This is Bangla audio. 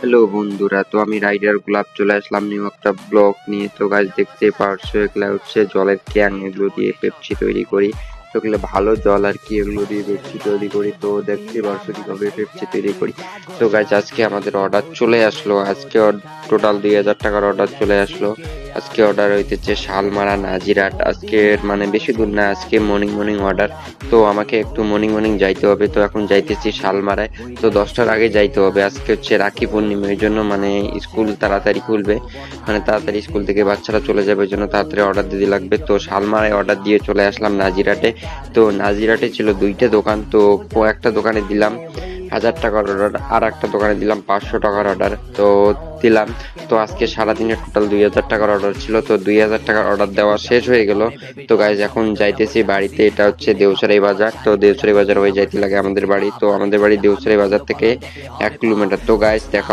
হ্যালো বন্ধুরা, তো আমি রাইডার গোলাপ চলে আসলাম নিউ একটা ব্লগ নিয়ে। তো গাছ দেখতে পারছো, এগুলা হচ্ছে জলের ক্যান, এগুলো দিয়ে পেপসি তৈরি করি। তো এগুলো ভালো জল আর কি, এগুলো দিয়ে পেপসি তৈরি করি। তো দেখতে পারছো কিভাবে পেপসি তৈরি করি। তো গাছ আজকে আমাদের অর্ডার চলে আসলো, আজকে টোটাল 2000 টাকার অর্ডার চলে আসলো। আজকে অর্ডার হইতেছে শালমারা নাজিরাট, আজকের মানে বেশি দূর না, আজকে মর্নিং অর্ডার। তো আমাকে একটু মর্নিং যাইতে হবে, তো এখন যাইতেছি শালমারায়। তো 10টার আগে যাইতে হবে, আজকে হচ্ছে রাখি পূর্ণিমা, এর জন্য মানে স্কুল তাড়াতাড়ি খুলবে, মানে তাড়াতাড়ি স্কুল থেকে বাচ্চারা চলে যাবে, ওই জন্য তাড়াতাড়ি অর্ডার দিতে লাগবে। তো শালমারায় অর্ডার দিয়ে চলে আসলাম নাজিরাটে। তো নাজিরাটে ছিল 2টা দোকান, তো একটা দোকানে দিলাম 1000 টাকার অর্ডার, আর একটা দোকানে দিলাম 500 টাকার অর্ডার। তো দিলাম। তো আজকে সারাদিনে টোটাল 2000 টাকার অর্ডার ছিল, তো 2000 টাকার অর্ডার দেওয়া শেষ হয়ে গেল। তো গাইজ এখন যাইতেছি বাড়িতে, এটা হচ্ছে দেউসরাই বাজার। তো দেউসরাই বাজার হয়ে যাইতে লাগে আমাদের বাড়ি, তো আমাদের বাড়ি দেউসরাই বাজার থেকে 1 কিলোমিটার। তো গাইজ দেখা